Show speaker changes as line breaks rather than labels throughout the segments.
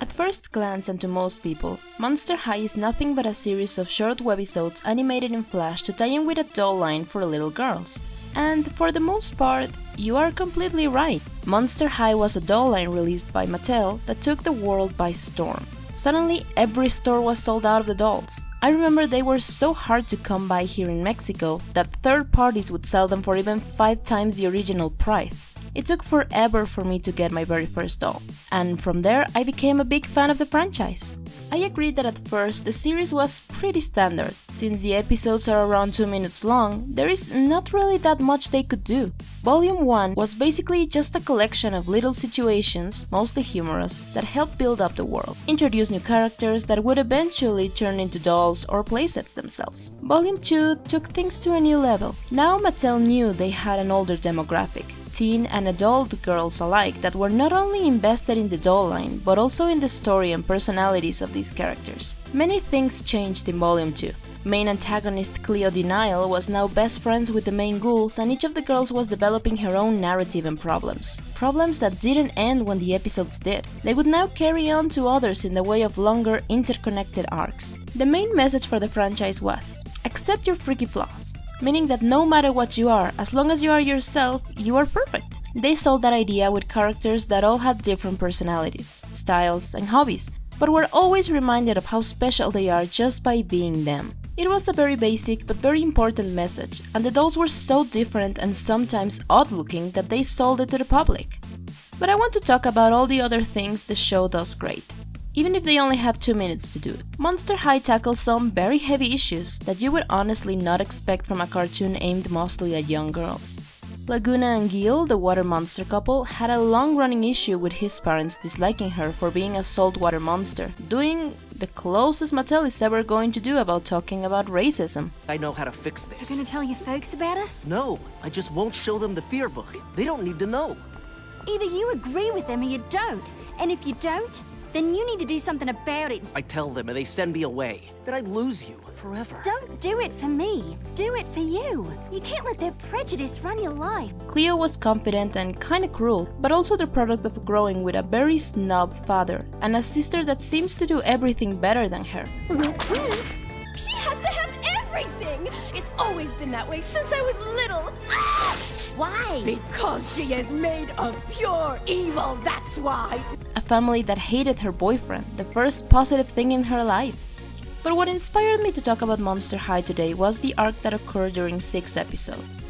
At first glance and to most people, Monster High is nothing but a series of short webisodes animated in Flash to tie in with a doll line for little girls. And for the most part, you are completely right. Monster High was a doll line released by Mattel that took the world by storm. Suddenly, every store was sold out of the dolls. I remember they were so hard to come by here in Mexico that third parties would sell them for even 5 times the original price. It took forever for me to get my very first doll, and from there I became a big fan of the franchise. I agree that at first the series was pretty standard. Since the episodes are around 2 minutes long, there is not really that much they could do. Volume 1 was basically just a collection of little situations, mostly humorous, that helped build up the world, introduce new characters that would eventually turn into dolls or playsets themselves. Volume 2 took things to a new level. Now Mattel knew they had an older demographic, teen and adult girls alike, that were not only invested in the doll line, but also in the story and personalities of these characters. Many things changed in Volume 2. Main antagonist Cleo Denial was now best friends with the main ghouls, and each of the girls was developing her own narrative and problems. Problems that didn't end when the episodes did. They would now carry on to others in the way of longer, interconnected arcs. The main message for the franchise was, accept your freaky flaws. Meaning that no matter what you are, as long as you are yourself, you are perfect. They sold that idea with characters that all had different personalities, styles, and hobbies, but were always reminded of how special they are just by being them. It was a very basic but very important message, and the dolls were so different and sometimes odd-looking that they sold it to the public. But I want to talk about all the other things the show does great, even if they only have 2 minutes to do it. Monster High tackles some very heavy issues that you would honestly not expect from a cartoon aimed mostly at young girls. Laguna and Gil, the water monster couple, had a long-running issue with his parents disliking her for being a saltwater monster, doing the closest Mattel is ever going to do about talking about racism.
I know how to fix this.
You're gonna tell your folks about us?
No, I just won't show them the fear book. They don't need to know.
Either you agree with them or you don't. And if you don't, then you need to do something about it.
I tell them and they send me away. Then I lose you forever.
Don't do it for me. Do it for you. You can't let their prejudice run your life.
Cleo was confident and kinda cruel, but also the product of growing with a very snob father and a sister that seems to do everything better than her.
She has to have everything! It's always been that way since I was little.
Why?
Because she is made of pure evil, that's why!
A family that hated her boyfriend, the first positive thing in her life. But what inspired me to talk about Monster High today was the arc that occurred during 6 episodes,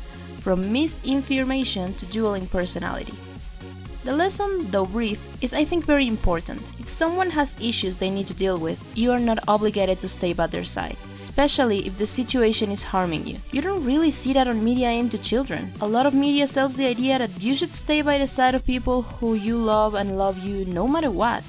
from misinformation to dueling personality. The lesson, though brief, is I think very important. If someone has issues they need to deal with, you are not obligated to stay by their side, especially if the situation is harming you. You don't really see that on media aimed to children. A lot of media sells the idea that you should stay by the side of people who you love and love you no matter what,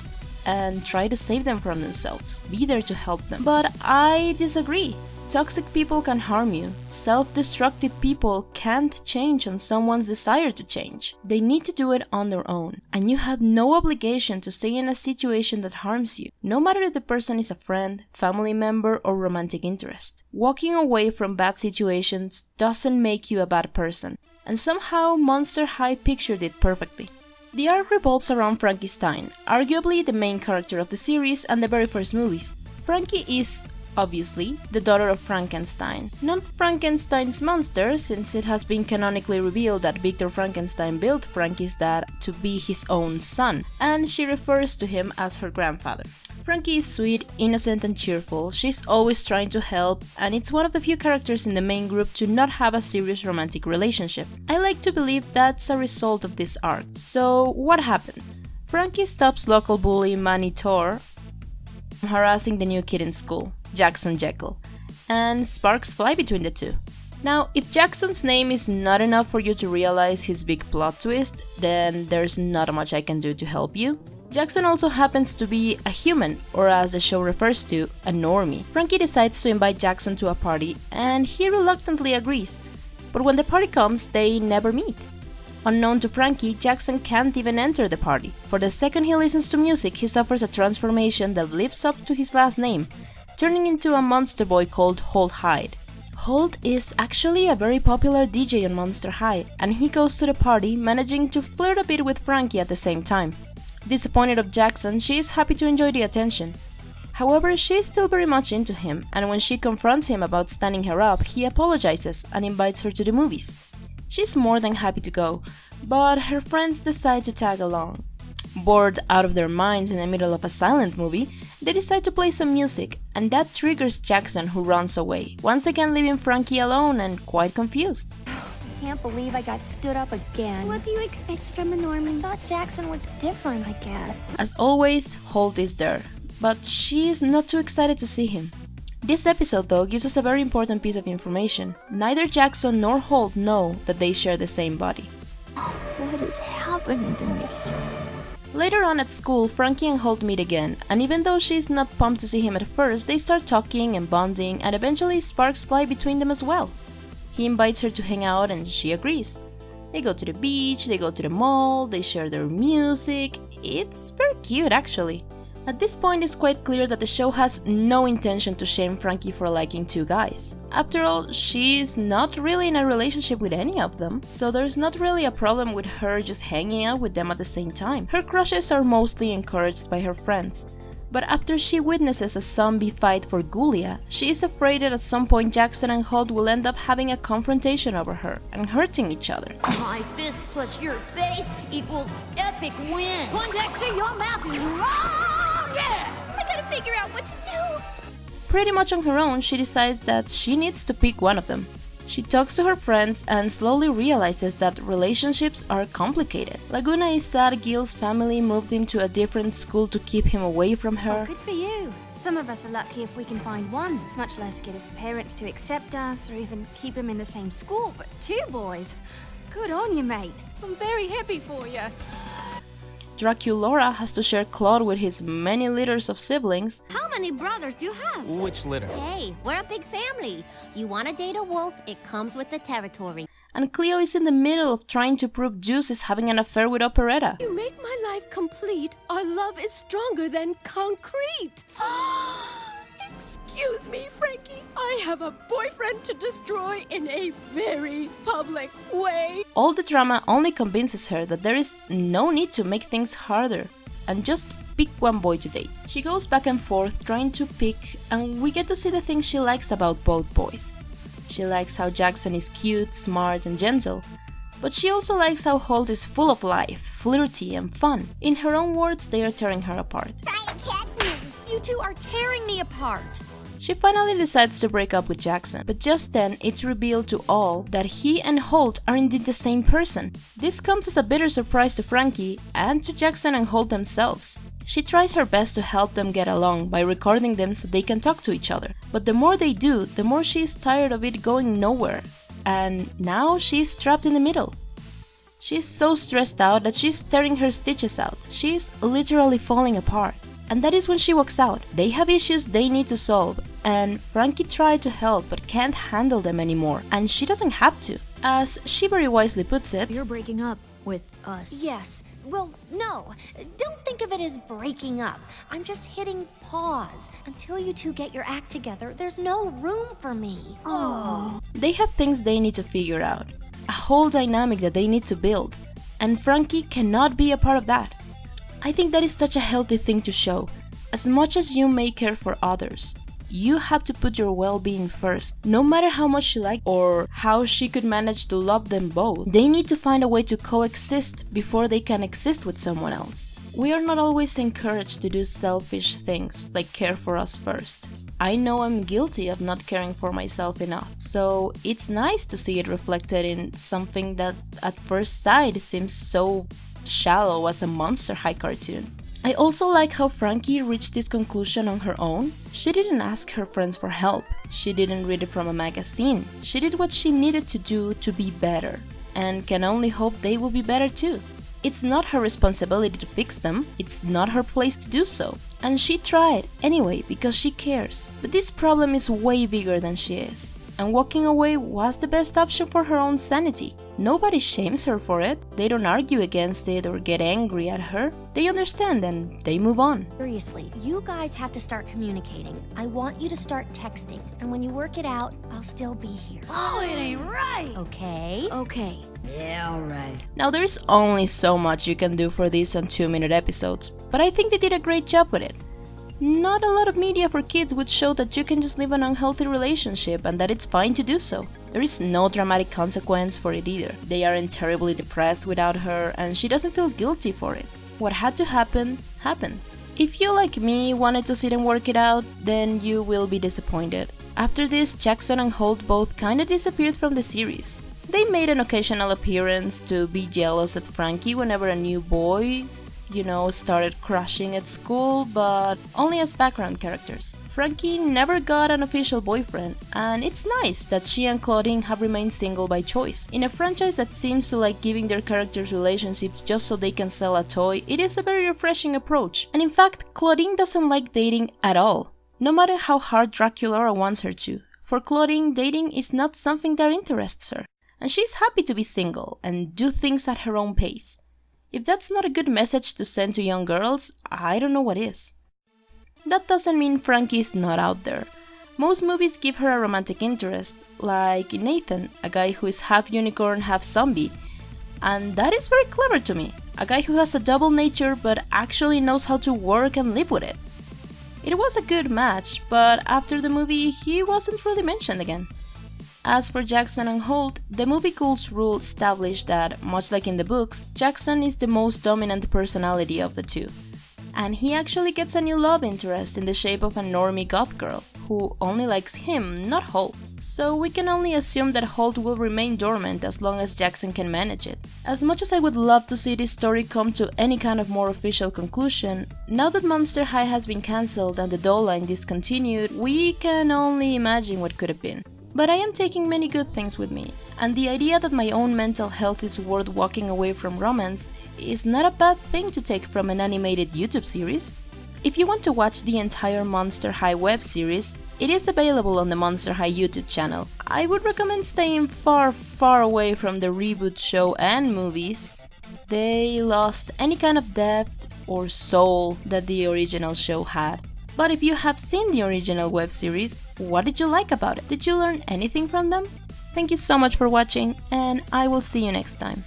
and try to save them from themselves, be there to help them. But I disagree. Toxic people can harm you. Self-destructive people can't change on someone's desire to change. They need to do it on their own, and you have no obligation to stay in a situation that harms you, no matter if the person is a friend, family member, or romantic interest. Walking away from bad situations doesn't make you a bad person, and somehow Monster High pictured it perfectly. The arc revolves around Frankie Stein, arguably the main character of the series and the very first movies. Frankie is, obviously, the daughter of Frankenstein. Not Frankenstein's monster, since it has been canonically revealed that Victor Frankenstein built Frankie's dad to be his own son, and she refers to him as her grandfather. Frankie is sweet, innocent, and cheerful. She's always trying to help, and it's one of the few characters in the main group to not have a serious romantic relationship. I like to believe that's a result of this arc. So, what happened? Frankie stops local bully Manny Tor from harassing the new kid in school, Jackson Jekyll, and sparks fly between the two. Now, if Jackson's name is not enough for you to realize his big plot twist, then there's not much I can do to help you. Jackson also happens to be a human, or as the show refers to, a normie. Frankie decides to invite Jackson to a party, and he reluctantly agrees, but when the party comes, they never meet. Unknown to Frankie, Jackson can't even enter the party, for the second he listens to music, he suffers a transformation that lives up to his last name, turning into a monster boy called Holt Hyde. Holt is actually a very popular DJ on Monster High, and he goes to the party managing to flirt a bit with Frankie at the same time. Disappointed of Jackson, she is happy to enjoy the attention. However, she is still very much into him, and when she confronts him about standing her up, he apologizes and invites her to the movies. She's more than happy to go, but her friends decide to tag along. Bored out of their minds in the middle of a silent movie, they decide to play some music, and that triggers Jackson, who runs away, once again leaving Frankie alone and quite confused.
Can't believe I got stood up again.
What do you expect from a Norman?
Thought Jackson was different, I guess.
As always, Holt is there, but she is not too excited to see him. This episode, though, gives us a very important piece of information. Neither Jackson nor Holt know that they share the same body.
What is happening to me?
Later on at school, Frankie and Holt meet again, and even though she's not pumped to see him at first, they start talking and bonding, and eventually sparks fly between them as well. He invites her to hang out and she agrees. They go to the beach, they go to the mall, they share their music. It's very cute actually. At this point, it's quite clear that the show has no intention to shame Frankie for liking two guys. After all, she's not really in a relationship with any of them, so there's not really a problem with her just hanging out with them at the same time. Her crushes are mostly encouraged by her friends. But after she witnesses a zombie fight for Gulia, she is afraid that at some point Jackson and Holt will end up having a confrontation over her and hurting each other.
My fist plus your face equals epic win.
Poindexter, your math is wrong! Yeah! I gotta figure out what to do.
Pretty much on her own, she decides that she needs to pick one of them. She talks to her friends and slowly realizes that relationships are complicated. Laguna is sad Gil's family moved him to a different school to keep him away from her.
Good for you. Some of us are lucky if we can find one, much less get his parents to accept us or even keep him in the same school. But two boys? Good on you, mate.
I'm very happy for you.
Draculaura has to share Claude with his many litters of siblings.
How many brothers do you have?
Which litter?
Hey, we're a big family. You want to date a wolf, it comes with the territory.
And Cleo is in the middle of trying to prove Juice is having an affair with Operetta.
You make my life complete. Our love is stronger than concrete. Excuse me, Frankie. I have a boyfriend to destroy in a very public way.
All the drama only convinces her that there is no need to make things harder and just pick one boy to date. She goes back and forth trying to pick, and we get to see the things she likes about both boys. She likes how Jackson is cute, smart, and gentle, but she also likes how Holt is full of life, flirty, and fun. In her own words, they are tearing her apart.
Try to catch me.
You two are tearing me apart.
She finally decides to break up with Jackson, but just then it's revealed to all that he and Holt are indeed the same person. This comes as a bitter surprise to Frankie and to Jackson and Holt themselves. She tries her best to help them get along by recording them so they can talk to each other, but the more they do, the more she is tired of it going nowhere, and now she is trapped in the middle. She is so stressed out that she's tearing her stitches out. She is literally falling apart. And that is when she walks out. They have issues they need to solve, and Frankie tried to help but can't handle them anymore, and she doesn't have to. As she very wisely puts it,
You're breaking up with us.
Yes. Well, no. Don't think of it as breaking up. I'm just hitting pause. Until you two get your act together, there's no room for me. Oh.
they have things they need to figure out, a whole dynamic that they need to build, and Frankie cannot be a part of that. I think that is such a healthy thing to show. As much as you may care for others, you have to put your well-being first. No matter how much she liked or how she could manage to love them both, they need to find a way to coexist before they can exist with someone else. We are not always encouraged to do selfish things like care for us first. I know I'm guilty of not caring for myself enough, so it's nice to see it reflected in something that at first sight seems so shallow as a Monster High cartoon. I also like how Frankie reached this conclusion on her own. She didn't ask her friends for help. She didn't read it from a magazine. She did what she needed to do to be better, and can only hope they will be better too. It's not her responsibility to fix them, it's not her place to do so. And she tried anyway because she cares. But this problem is way bigger than she is. And walking away was the best option for her own sanity. Nobody shames her for it. They don't argue against it or get angry at her. They understand and they move on.
Seriously, you guys have to start communicating. I want you to start texting, and when you work it out, I'll still be here.
Oh, it ain't right.
Okay?
Okay,
Yeah, alright.
Now there's only so much you can do for these on 2-minute episodes, but I think they did a great job with it. Not a lot of media for kids would show that you can just live an unhealthy relationship and that it's fine to do so. There is no dramatic consequence for it either. They aren't terribly depressed without her and she doesn't feel guilty for it. What had to happen, happened. If you, like me, wanted to sit and work it out, then you will be disappointed. After this, Jackson and Holt both kinda disappeared from the series. They made an occasional appearance to be jealous at Frankie whenever a new boy, started crushing at school, but only as background characters. Frankie never got an official boyfriend, and it's nice that she and Claudine have remained single by choice. In a franchise that seems to like giving their characters relationships just so they can sell a toy, it is a very refreshing approach. And in fact, Claudine doesn't like dating at all, no matter how hard Draculaura wants her to. For Claudine, dating is not something that interests her, and she's happy to be single and do things at her own pace. If that's not a good message to send to young girls, I don't know what is. That doesn't mean Frankie is not out there. Most movies give her a romantic interest, like Nathan, a guy who is half unicorn, half zombie, and that is very clever to me. A guy who has a double nature but actually knows how to work and live with it. It was a good match, but after the movie he wasn't really mentioned again. As for Jackson and Holt, the movie Ghouls rule established that, much like in the books, Jackson is the most dominant personality of the two. And he actually gets a new love interest in the shape of a normie goth girl, who only likes him, not Holt. So we can only assume that Holt will remain dormant as long as Jackson can manage it. As much as I would love to see this story come to any kind of more official conclusion, now that Monster High has been cancelled and the doll line discontinued, we can only imagine what could have been. But I am taking many good things with me, and the idea that my own mental health is worth walking away from romance is not a bad thing to take from an animated YouTube series. If you want to watch the entire Monster High web series, it is available on the Monster High YouTube channel. I would recommend staying far, far away from the reboot show and movies. They lost any kind of depth or soul that the original show had. But if you have seen the original web series, what did you like about it? Did you learn anything from them? Thank you so much for watching, and I will see you next time.